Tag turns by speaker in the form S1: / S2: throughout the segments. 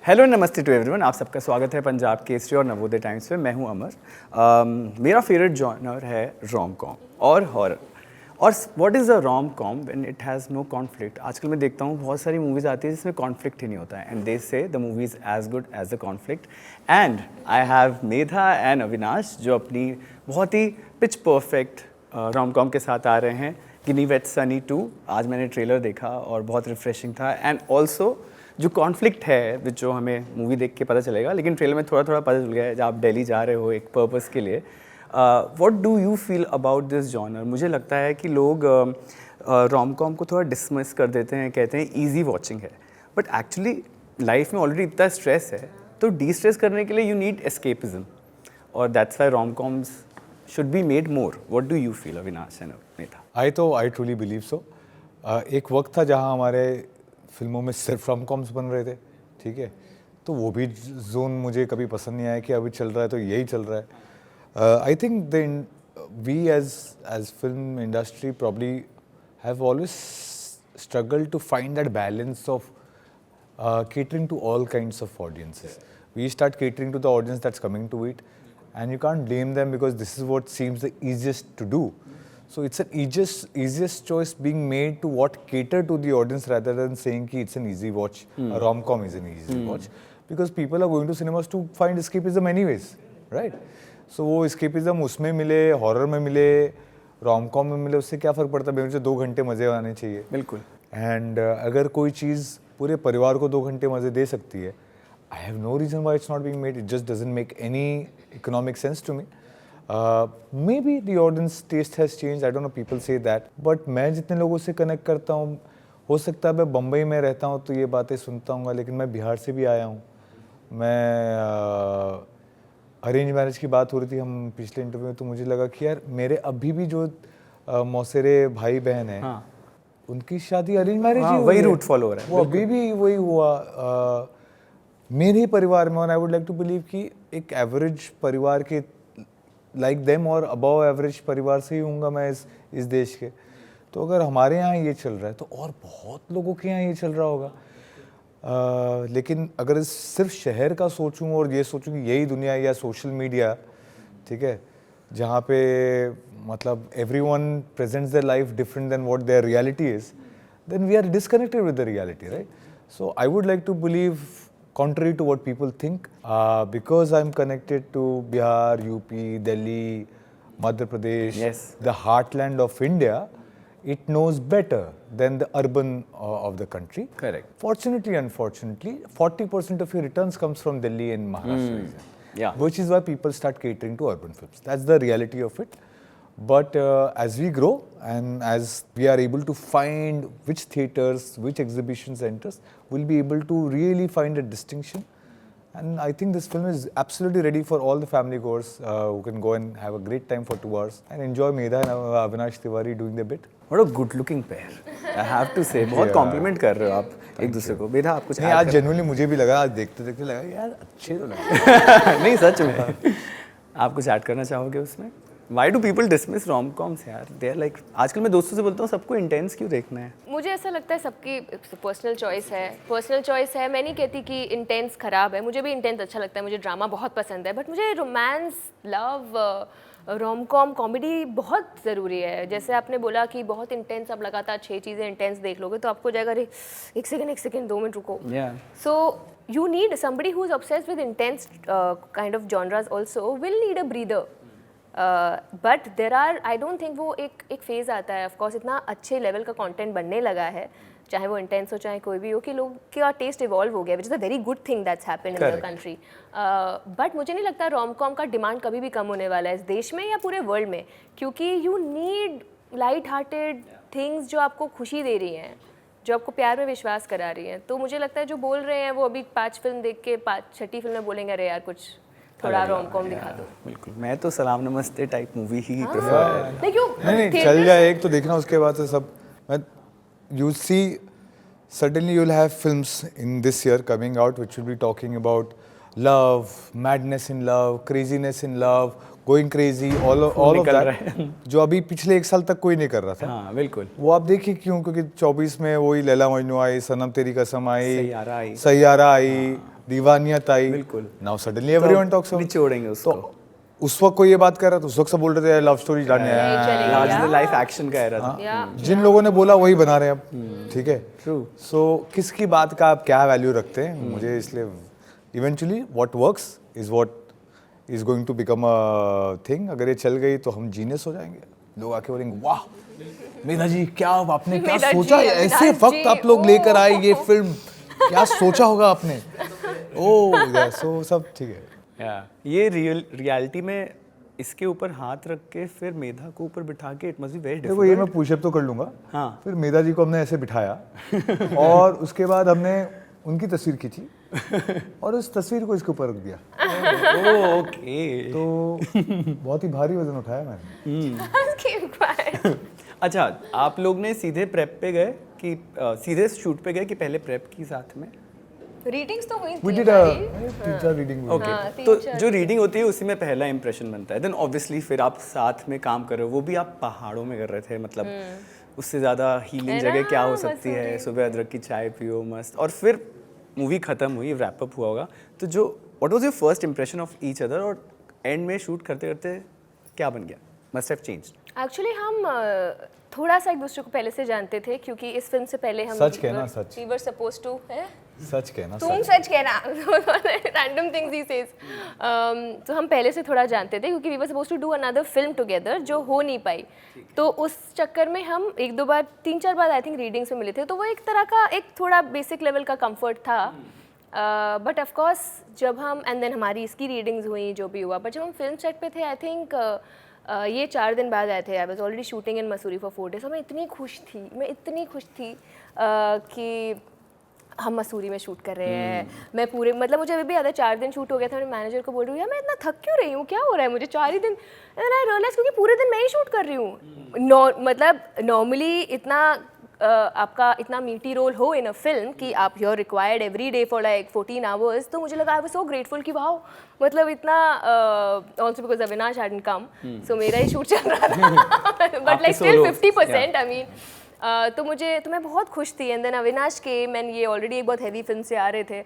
S1: Hello नमस्ते to everyone, आप सबका स्वागत है पंजाब केसरी और नवोदय टाइम्स पे। मैं हूं अमर। मेरा फेवरेट जॉनर है रोम कॉम और हॉरर। और what is a rom com when it has no conflict. आजकल मैं देखता हूँ बहुत सारी मूवीज़ आती है जिसमें कॉन्फ्लिक्ट ही नहीं होता है, and they say the movie is as good as the conflict. And I have Medha and Avinash जो अपनी बहुत ही पिच परफेक्ट रोम कॉम के साथ आ रहे हैं, गिनी वेट सनी 2। आज मैंने ट्रेलर देखा और बहुत रिफ्रेशिंग था। एंड ऑल्सो जो कॉन्फ्लिक्ट है जो हमें मूवी देख के पता चलेगा, लेकिन ट्रेलर में थोड़ा थोड़ा पता चल गया है। जब आप दिल्ली जा रहे हो एक पर्पस के लिए, what do you feel about this genre? मुझे लगता है कि लोग रोम कॉम को थोड़ा डिसमिस कर देते हैं, कहते हैं ईजी वॉचिंग है, बट एक्चुअली लाइफ में ऑलरेडी इतना स्ट्रेस है, तो डी स्ट्रेस करने के लिए यू नीड एस्केपिज्म, और that's why rom coms should be made more. What do you feel Avinash and Neta?
S2: I truly believe so. एक वक्त था जहाँ हमारे फिल्मों में सिर्फ रोम कॉम्स बन रहे थे, ठीक है, तो वो भी जोन मुझे कभी पसंद नहीं आया कि अभी चल रहा है तो यही चल रहा है। I think we as film industry probably have always struggled to find that balance of catering to all kinds of audiences. We start catering to the audience that's coming to it, and you can't blame them because this is what seems the easiest to do. So it's an easiest choice being made to what cater to the audience rather than saying कि it's an easy watch. A rom-com is an easy watch because people are going to cinemas to find escapism anyways, right? So वो escapism उसमें मिले, horror में मिले, rom-com में मिले, उससे क्या फ़र्क पड़ता है? मुझे 2 घंटे मज़े आने चाहिए।
S1: बिल्कुल।
S2: And अगर कोई चीज़ पूरे परिवार को 2 घंटे मज़े दे सकती है, I have no reason why it's not being made. It just doesn't make any economic sense to me. Maybe the audience taste has changed. I don't know. People say that. But मैं जितने लोगों से connect करता हूँ, हो सकता है मैं बम्बई में रहता हूँ तो ये बातें सुनता हूँ, लेकिन मैं बिहार से भी आया हूँ। मैं अरेंज मैरिज की बात हो रही थी हम पिछले इंटरव्यू में, तो मुझे लगा कि यार मेरे अभी भी जो मौसेरे भाई बहन हैं,
S1: हाँ,
S2: उनकी शादी अरेंज मैरिज ही
S1: वही रूट फॉलो हो रहा है।
S2: वो अभी भी वही हुआ मेरे ही परिवार में। और I would like to believe कि एक एवरेज परिवार के लाइक देम और अबव एवरेज परिवार से ही हूँगा मैं इस देश के। तो अगर हमारे यहाँ ये चल रहा है तो और बहुत लोगों के यहाँ ये चल रहा होगा। लेकिन अगर सिर्फ शहर का सोचूं और ये सोचूं कि यही दुनिया या सोशल मीडिया, ठीक है, जहाँ पे मतलब everyone presents their life different than what their reality is, then we are disconnected with the reality, right? So I would like to believe, contrary to what people think, because I'm connected to Bihar, UP, Delhi, Madhya Pradesh,
S1: Yes.
S2: the heartland of India, it knows better than the urban of the country.
S1: Correct.
S2: Fortunately, unfortunately, 40% of your returns comes from Delhi and Maharashtra region.
S1: Yeah.
S2: Which is why people start catering to urban films. That's the reality of it. But as we grow and as we are able to find which theatres, which exhibition centres, we'll be able to really find a distinction. And I think this film is absolutely ready for all the family goers who can go and have a great time for 2 hours and enjoy Medha and Avinash Tiwari doing their bit.
S1: What a good looking pair, I have to say. बहुत complement कर रहे हो आप एक दूसरे को। बेटा आप कुछ
S2: नहीं, आज जेन्युइनली मुझे भी लगा, आज देखते देखते लगा यार अच्छे तो लगे।
S1: नहीं, सच में। आप कुछ ऐड करना चाहोगे उसमें? Why do people dismiss rom-coms यार? They are like, आजकल मैं दोस्तों से बोलता हूँ सबको इंटेंस क्यों देखना है?
S3: मुझे ऐसा लगता है सबकी पर्सनल चॉइस है। मैं नहीं कहती कि इंटेंस ख़राब है, मुझे भी इंटेंस अच्छा लगता है, मुझे ड्रामा बहुत पसंद है, बट मुझे romance, love, rom com, comedy बहुत ज़रूरी है। जैसे आपने बोला कि बहुत इंटेंस, आप लगातार 6 चीज़ें इंटेंस देख लोगे तो आपको जाएगा, अरे एक सेकंड 2 मिनट रुको। So you need somebody who's obsessed with intense kind of genres also will need a breather. But there are, I don't think वो एक फेज़ आता है, ऑफकोर्स इतना अच्छे लेवल का कंटेंट बनने लगा है, चाहे वो इंटेंस हो चाहे कोई भी हो, कि लोग का टेस्ट इवॉल्व हो गया, which is a very good thing that's happen in the country. But मुझे नहीं लगता रोम कॉम का डिमांड कभी भी कम होने वाला है इस देश में या पूरे वर्ल्ड में, क्योंकि you need light hearted things जो आपको खुशी दे रही हैं, जो आपको प्यार में विश्वास करा रही हैं। तो मुझे लगता है जो बोल रहे हैं वो अभी 5 फिल्म देख के 6ठी फिल्म में बोलेंगे अरे यार कुछ थोड़ा रोम-कॉम दिखा दो।
S1: बिल्कुल, मैं तो सलाम नमस्ते टाइप मूवी ही प्रेफर।
S2: नहीं चल जाए एक तो देखना, उसके बाद से सब you see certainly you'll have films in this year coming out which will be talking about love, madness in love, craziness in love, going crazy, all of that जो अभी पिछले 1 साल तक कोई नहीं कर रहा था।
S1: हाँ बिल्कुल।
S2: वो आप देखिए क्यों, क्योंकि 24 में वही लैला मजनू आई, सनम तेरी कसम आई,
S1: सैयारा आई,
S2: दीवानिया ताई,
S1: बिल्कुल।
S2: Now suddenly everyone talks about,
S1: निचोड़ेंगे उसको।
S2: तो उस वक्त कोई ये बात कर रहा था, उस वक्त सब बोल रहे थे लव स्टोरी डालने
S3: यही चलेगी।
S1: Larger
S3: Yeah.
S1: लाइफ एक्शन का era था।
S3: Yeah.
S2: जिन लोगों ने बोला वही बना रहे हैं अब, ठीक है।
S1: True.
S2: सो किसकी बात का आप क्या वैल्यू रखते हैं, मुझे इसलिए eventually what works is what is going to become a thing. अगर ये चल गई तो हम जीनियस हो जाएंगे, लोग आके बोलेंगे वाह मेधा जी क्या आपने क्या
S3: मेधा जी,
S2: सोचा, ऐसे
S3: अविनाश
S2: वक्त
S3: जी,
S2: आप लोग लेकर
S3: ओह।
S2: आए ये फिल्म, क्या सोचा होगा आपने। ओह सो सब ठीक है।
S1: ये रियलिटी में इसके ऊपर हाथ रख के फिर मेधा को ऊपर बिठा के इट मस्ट बी वेरी
S2: देखो ये मैं
S1: डिफिकल्ट।
S2: पुशअप तो कर लूंगा,
S1: हाँ।
S2: फिर मेधा जी को हमने ऐसे बिठाया और उसके बाद हमने उनकी तस्वीर खींची और उस तस्वीर को इसके ऊपर रख दिया,
S1: ओके।
S2: तो बहुत ही भारी वजन उठाया मैंने।
S3: Keep quiet.
S1: अच्छा, आप लोग ने सीधे प्रेप पे गए कि सीधे शूट पे गए कि पहले प्रेप की साथ में?
S3: रीडिंग्स तो हुई
S2: We
S3: थी
S2: did
S3: हमारी।
S2: 3-4 रीडिंग।
S1: ओके,
S3: हाँ, तीन
S1: तो
S3: चार
S1: जो रीडिंग होती है उसी में पहला इंप्रेशन बनता है। देन ऑब्वियसली फिर आप साथ में काम कर रहे हो, वो भी आप पहाड़ों में कर रहे थे, मतलब उससे ज़्यादा हीलिंग
S3: है ना,
S1: जगह क्या हो सकती है।
S3: मसूरी।
S1: सुबह अदरक की चाय पियो मस्त, और फिर मूवी खत्म हुई, रैप अप हुआ होगा, तो जो what was your first impression of each other, और एंड में शूट करते करते क्या बन गया? Must have changed.
S3: एक्चुअली हम थोड़ा सा एक दूसरे को पहले से जानते थे, क्योंकि इस फिल्म से पहले हम
S2: सच कहना, सच।
S3: वी वर सपोज टू है,
S2: सच कहना,
S3: तुम
S2: सच।
S3: सच कहना, रैंडम थिंग्स ही सेज। तो हम पहले से थोड़ा जानते थे, क्योंकि we were supposed to do another film together जो हो नहीं पाई, तो उस चक्कर में हम एक दो बार 3-4 बार आई थिंक रीडिंग्स में मिले थे, तो वो एक तरह का एक थोड़ा बेसिक लेवल का कंफर्ट था। बट ऑफ कोर्स जब हम एंड देन हमारी इसकी रीडिंग्स हुई, जो भी हुआ, बट जब हम फिल्म सेट पे थे, आई थिंक ये 4 दिन बाद आए थे। I was already shooting in Mussoorie for 4 days, और मैं इतनी खुश थी कि हम मसूरी में शूट कर रहे हैं। मैं पूरे मतलब मुझे अभी भी याद है 4 दिन शूट हो गया था, मैं मैनेजर को बोल रही हूँ यार मैं इतना थक क्यों रही हूँ, क्या हो रहा है मुझे 4 ही दिन। एंड आई रियलाइज क्योंकि पूरे दिन मैं ही शूट कर रही हूँ। मतलब नॉर्मली इतना आपका इतना मीटी रोल हो इन अ फिल्म कि आप you are required every day for like 14 hours, तो मुझे लगा आई वाज सो ग्रेटफुल कि वाओ, मतलब इतना also because Avinash hadn't come, so मेरा ही शूट चल रहा था, but like still 50%। I mean तो मैं बहुत खुश थी। एंड देन अविनाश के मैन ये ऑलरेडी एक बहुत हैवी फिल्म से आ रहे थे,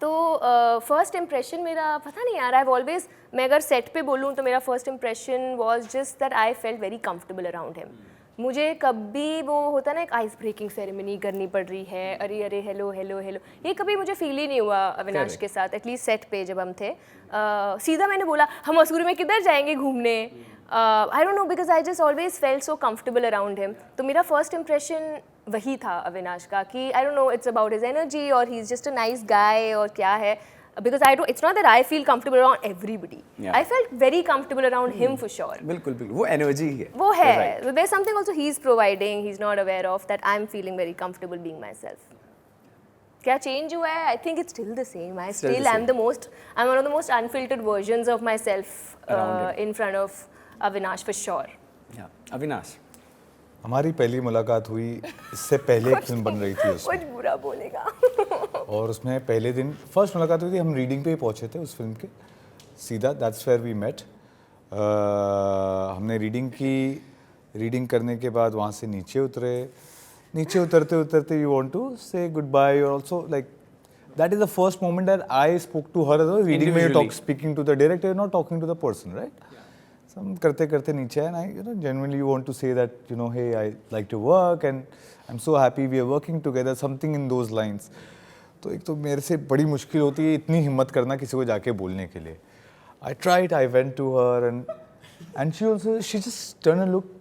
S3: तो फर्स्ट इम्प्रेशन मेरा पता नहीं यार, आई ऑलवेज, मैं अगर सेट पे बोलूँ तो मेरा first impression was just that I felt very comfortable around him. मुझे कभी वो होता ना एक आइस ब्रेकिंग सेरेमनी करनी पड़ रही है, अरे हेलो, ये कभी मुझे फील ही नहीं हुआ अविनाश के साथ, एटलीस्ट सेट पे जब हम थे। सीधा मैंने बोला हम मसूरी में किधर जाएंगे घूमने, I don't know, because I just always felt so comfortable around him. तो मेरा फर्स्ट इंप्रेशन वही था अविनाश का कि I don't know it's about his energy और he is just a nice guy और क्या है, because it's not that I feel comfortable around everybody.
S1: Yeah.
S3: I felt very comfortable around him for sure.
S1: बिल्कुल वो energy ही है।
S3: वो है,
S1: You're right.
S3: so there's something also he's providing, he's not aware of, that I'm feeling very comfortable being myself. क्या change हुआ है? I think it's still the same. I'm one of the most unfiltered versions of myself in front of Avinash for sure.
S1: Yeah. Avinash,
S2: हमारी पहली मुलाकात हुई, इससे पहले एक फिल्म बन रही थी उसमें,
S3: कुछ बुरा बोलेगा।
S2: और उसमें पहले दिन फर्स्ट मुलाकात हुई थी, हम रीडिंग पे ही पहुंचे थे उस फिल्म के, सीधा दैट्स वेयर वी मेट। हमने रीडिंग की, रीडिंग करने के बाद वहाँ से नीचे उतरते you want to say good bye, और also like that is the first moment that I spoke to her. Reading में you speaking to the director, not talking to the person, right. हम करते नीचे आए, and genuinely you want to say that hey, I like to work and I'm so happy we are working together, something in those lines. तो एक तो मेरे से बड़ी मुश्किल होती है इतनी हिम्मत करना किसी को जाके बोलने के लिए। I tried, I went to her and she just turned and looked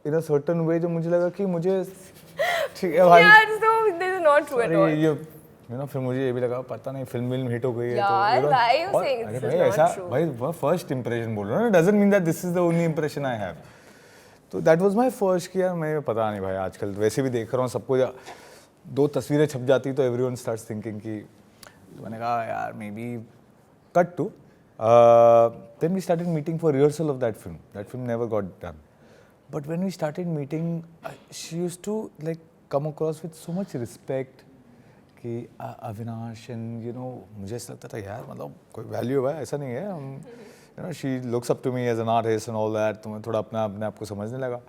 S2: in a certain way, जो मुझे लगा कि मुझे ठीक है भाई
S3: यार, so this is not true at all.
S2: फिर मुझे ये भी लगा पता नहीं फिल्म हिट हो गई है
S3: यार,
S2: तो
S3: why you saying this is not
S2: ऐसा
S3: true?
S2: भाई वो फर्स्ट इंप्रेशन बोल रहा हूँ, doesn't mean that this is the only impression I have. तो दैट वाज माय फर्स्ट कि यार मैं पता नहीं भाई, आजकल वैसे भी देख रहा हूँ सबको 2 तस्वीरें छप जाती तो एवरीवन स्टार्ट्स थिंकिंग कि, तो मैंने कहा यार maybe cut to then we started meeting for rehearsal of that film never got done, but when we started meeting she used to like come across with so much respect कि Avinash, and मुझे ऐसा लगता था यार मतलब कोई value है, ऐसा नहीं है, हम she looks up to me as an artist and all that, तो मैं थोड़ा अपने आप को समझने लगा।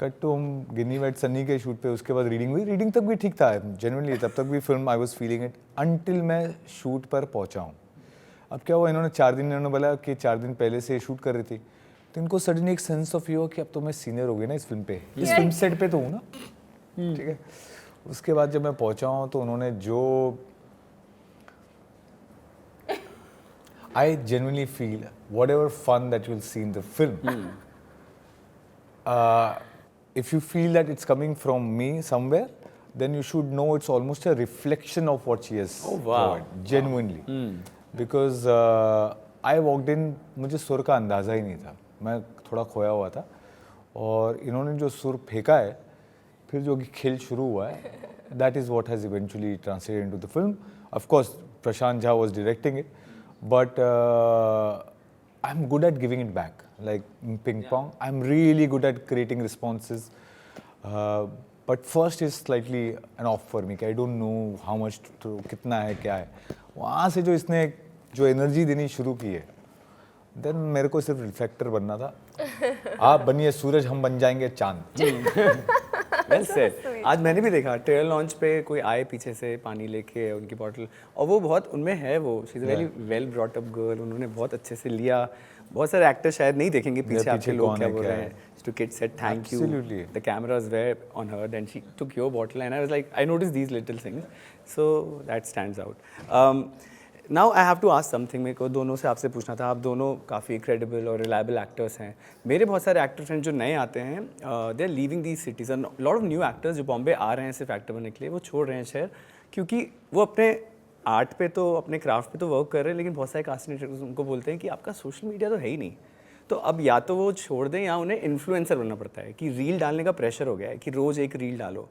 S2: कट टू हम गिनी वेट सन्नी के शूट पे, उसके बाद रीडिंग हुई। रीडिंग तक भी ठीक था जेन्युइनली, तब तक भी film I was feeling it until मैं शूट पर पहुंचा हूँ। अब क्या हुआ, इन्होंने 4 दिन, इन्होंने बोला कि 4 दिन पहले से शूट कर रही थी, तो इनको सडनली एक सेंस ऑफ ये हुआ कि अब तो मैं सीनियर हो गई ना इस फिल्म पे, इस फिल्म सेट पे तो हूँ ना, ठीक है। उसके बाद जब मैं पहुंचा हूँ तो उन्होंने जो I genuinely feel whatever fun that you'll see in the film, if you feel that it's coming from me somewhere, then you should know it's almost a reflection of what she has provided, genuinely. Because I walked in, मुझे सुर का अंदाज़ा ही नहीं था, मैं थोड़ा खोया हुआ था, और इन्होंने जो सुर फेंका है, फिर जो खेल शुरू हुआ है, that is what has eventually translated into the film. Of course, Prashant Jha was directing it, but I'm good at giving it back, like ping pong. I'm really good at creating responses, but first is slightly an off for me. I don't know how much to कितना है क्या है, वहाँ से जो इसने जो energy देनी शुरू की है, देन मेरे को सिर्फ रिफ्लेक्टर बनना था। आप बनिए सूरज, हम बन जाएंगे चांद।
S1: Well said. आज मैंने भी देखा ट्रेलर लॉन्च पे कोई आए पीछे से पानी लेके उनकी बॉटल, और वो बहुत उनमें है, वो she is very well brought up girl, उन्होंने बहुत अच्छे से लिया। बहुत सारे एक्टर शायद नहीं देखेंगे पीछे आपके लोग क्या बोल रहे हैं। Two kid said thank you, the cameras were on her, then she took your bottle and I was like I notice these little things, so that stands out. Now I have to ask something, मेरे को दोनों से आपसे पूछना था। आप दोनों काफ़ी क्रेडिबल और रिलायबल एक्टर्स हैं। मेरे बहुत सारे एक्टर्स हैं जो नए आते हैं, they are leaving these cities, and lot of new actors जो बॉम्बे आ रहे हैं सिर्फ एक्टर बनने के लिए, वो छोड़ रहे हैं शहर, क्योंकि वो अपने आर्ट पे तो, अपने क्राफ्ट पे तो वर्क कर रहे हैं, लेकिन बहुत सारे कास्टिंग डायरेक्टर्स उनको बोलते हैं कि आपका सोशल मीडिया तो है ही नहीं। तो अब या तो वो छोड़ दें या उन्हें इन्फ्लुएंसर बनना पड़ता है, कि रील डालने का प्रेशर हो गया है कि रोज़ एक रील डालो,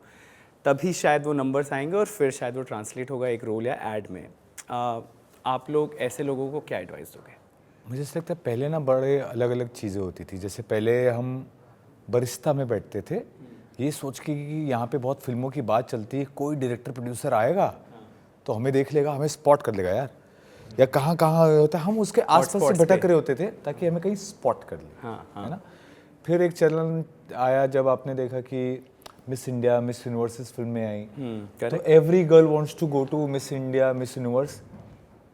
S1: तभी शायद वो नंबर्स आएंगे और फिर शायद वो ट्रांसलेट होगा एक रोल या एड में। आप लोग ऐसे लोगों को क्या एडवाइस दोगे?
S2: मुझे ऐसा लगता है पहले ना बड़े अलग अलग चीज़ें होती थी। जैसे पहले हम बरिस्ता में बैठते थे ये सोच के कि यहाँ पे बहुत फिल्मों की बात चलती है, कोई डायरेक्टर प्रोड्यूसर आएगा तो हमें देख लेगा, हमें स्पॉट कर लेगा यार, या कहाँ कहाँ होता है, हम उसके आसपास से भटक रहे होते थे ताकि हमें कहीं स्पॉट कर ले, है ना। फिर एक चलन आया जब आपने देखा कि मिस इंडिया, मिस यूनिवर्स फिल्में आई, तो every girl wants to go to Miss India, Miss Universe,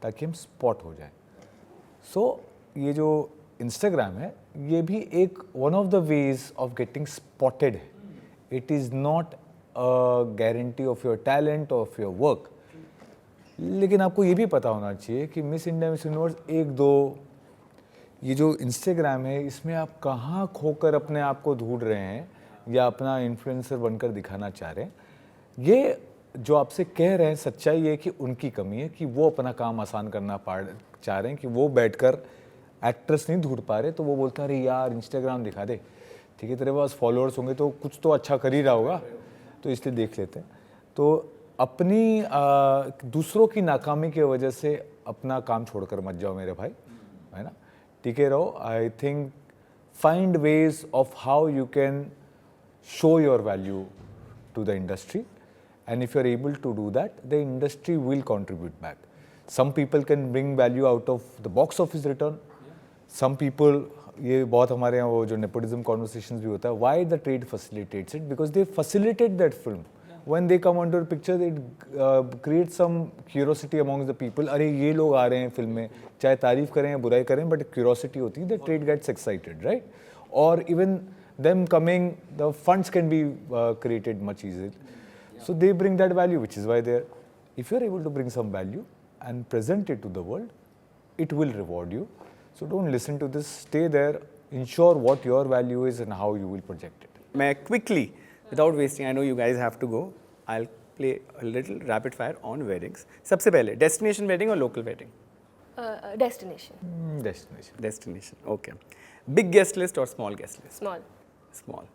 S2: ताकि हम स्पॉट हो जाए। सो ये जो इंस्टाग्राम है ये भी एक one of the ways of getting spotted है। It is not a guarantee of your talent, of your work, लेकिन आपको ये भी पता होना चाहिए कि मिस इंडिया, मिस यूनिवर्स, एक दो, ये जो इंस्टाग्राम है इसमें आप कहाँ खोकर अपने आप को ढूंढ रहे हैं या अपना इन्फ्लुएंसर बनकर दिखाना चाह रहे हैं, ये जो आपसे कह रहे हैं सच्चाई है कि उनकी कमी है कि वो अपना काम आसान करना चाह रहे हैं, कि वो बैठकर एक्ट्रेस नहीं ढूंढ पा रहे, तो वो बोलते हैं अरे यार इंस्टाग्राम दिखा दे, ठीक है तेरे पास फॉलोअर्स होंगे तो कुछ तो अच्छा कर ही रहा होगा, तो इसलिए देख लेते हैं। तो अपनी दूसरों की नाकामी की वजह से अपना काम छोड़कर मत जाओ मेरे भाई, है ना, टिके रहो। I think find ways of how you can show your value to the industry, and if you are able to do that, the industry will contribute back. Some people can bring value out of the box office return, some people, ये बहुत हमारे यहाँ वो जो nepotism conversations भी होता है, why the trade facilitates it, because they facilitate that film. When they come onto a picture, it creates some curiosity amongst the people. अरे ये लोग आ रहे हैं फिल्म में, चाहे तारीफ करें या बुराई करें, but curiosity होती है, the trade gets excited, right? Or even them coming, the funds can be created much easier. So they bring that value, which is why they're, if you're able to bring some value and present it to the world, it will reward you. So don't listen to this, stay there, ensure what your value is and how you will project it.
S1: मैं quickly, without wasting, I know you guys have to go, I'll play a little rapid fire on weddings. सबसे पहले destination wedding और local wedding?
S3: Destination.
S1: Destination, okay. Big guest list और small guest list? Small.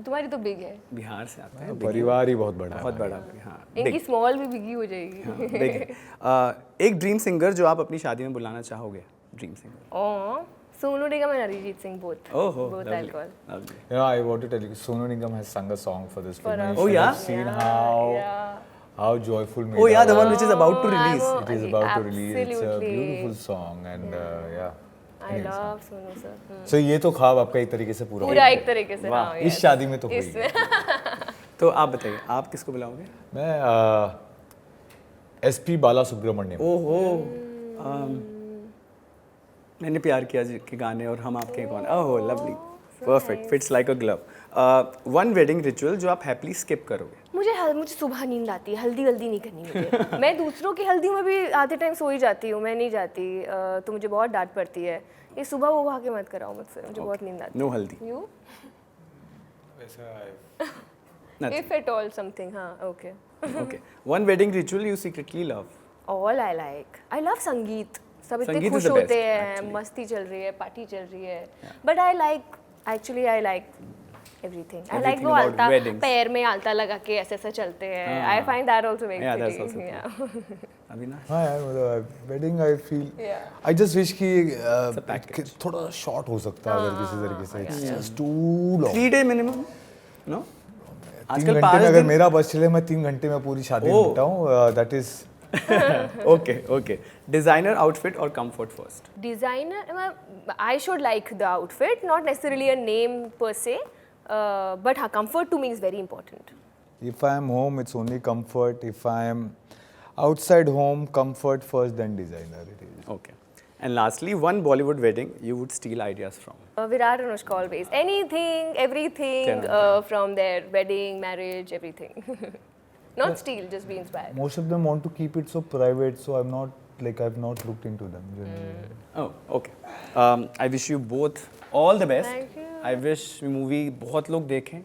S3: तुम्हारी तो big है,
S1: बिहार से आता है,
S2: परिवार ही बहुत बड़ा है,
S1: बहुत बड़ा, हाँ।
S3: इनकी स्मॉल भी बिगी हो जाएगी।
S1: हाँ, big। एक ड्रीम सिंगर जो आप अपनी शादी में बुलाना चाहोगे? Dream singer?
S3: Sonu Nigam and Arijit Singh both.
S1: Oh,
S3: both
S1: lovely,
S3: alcohol.
S1: lovely.
S2: Yeah, I want to tell you, Sonu Nigam has sung a song for this film.
S1: Oh yeah?
S2: Seen
S3: Yeah.
S2: how joyful.
S1: Oh yeah, the one which is about to release.
S2: It is about to release. It's a
S3: Absolutely.
S2: beautiful song, and yeah.
S3: I love Sonu sir.
S2: सो ये तो ख्वाब आपका एक तरीके से पूरा हो
S3: पूरा एक तरीके से,
S1: वाह,
S3: हाँ,
S2: गया। इस
S3: yes.
S2: शादी में तो हो ही
S3: इसमें
S2: गया।
S1: तो आप बताइए, आप किसको बुलाओगे?
S2: मैं SP बाला सुब्रमण्यम।
S1: ओहो, मैंने प्यार किया जी के गाने और हम आपके कौन? ओह लवली, परफेक्ट, फिट्स लाइक अ ग्लव। वन वेडिंग रिचुअल जो आप हैप्पीली स्किप करोगे?
S3: मुझे सुबह नींद आती है, हल्दी वल्दी नहीं करनी मुझे। मैं दूसरों की हल्दी में भी आधे टाइम सो ही जाती हूँ, मैं नहीं जाती, तो मुझे बहुत डांट पड़ती है। ये सुबह वो भागे मत कराओ मुझसे, मुझे बहुत नींद आती
S1: नो हल्दी?
S3: है। You
S1: Nothing.
S3: If at all something, हाँ, okay.
S1: Okay. One wedding ritual you secretly love?
S3: All I love sangeet. सब इतने
S1: संगीत is
S3: खुश
S1: the best,
S3: होते हैं,
S1: actually.
S3: मस्ती चल रही है, पार्टी चल रही है, but I like everything. I like
S1: Everything
S3: वो
S1: about
S3: आलता,
S1: weddings.
S3: पैर में आलता लगा के ऐसे ऐसे चलते हैं।
S1: हाँ.
S3: I find that also very
S1: Yeah, that's
S3: pretty.
S1: also Avinash?
S2: हाँ यार, मतलब wedding I feel,
S3: Yeah.
S2: I just wish कि
S1: package.
S2: कि थोड़ा शॉर्ट हो सकता है अगर किसी तरीके से। It's
S3: yeah.
S2: Just too long.
S1: 3 day minimum? No?
S2: 3
S1: आजकल
S2: घंटे
S1: 5
S2: में अगर
S1: दिन?
S2: मेरा बस चले, मैं 3 घंटे में पूरी शादी
S1: Oh.
S2: निपटाऊं, that is
S1: Okay, okay. Designer outfit or comfort first?
S3: Designer, I should like the outfit, not necessarily a name per se, but comfort to me is very important.
S2: If I am home, it's only comfort. If I am outside home, comfort first, then designer. It is.
S1: Okay. And lastly, one Bollywood wedding you would steal ideas from?
S3: Virat and Anushka always. Anything, everything from their wedding, marriage, everything. Not steal, just be inspired.
S2: Most of them want to keep it so private, so I'm not like I've not looked into them. Generally.
S1: Oh, okay. I wish you both all the best.
S3: Thank you.
S1: I wish movie बहुत लोग देखें.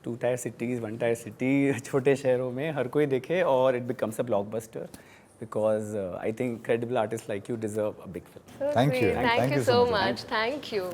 S1: 2 tier cities, 1 tier city, छोटे शहरों में हर कोई देखे और it becomes a blockbuster. Because I think credible artists like you deserve a big film.
S3: So
S2: Thank you.
S3: sweet. Thank you so much. Thank you.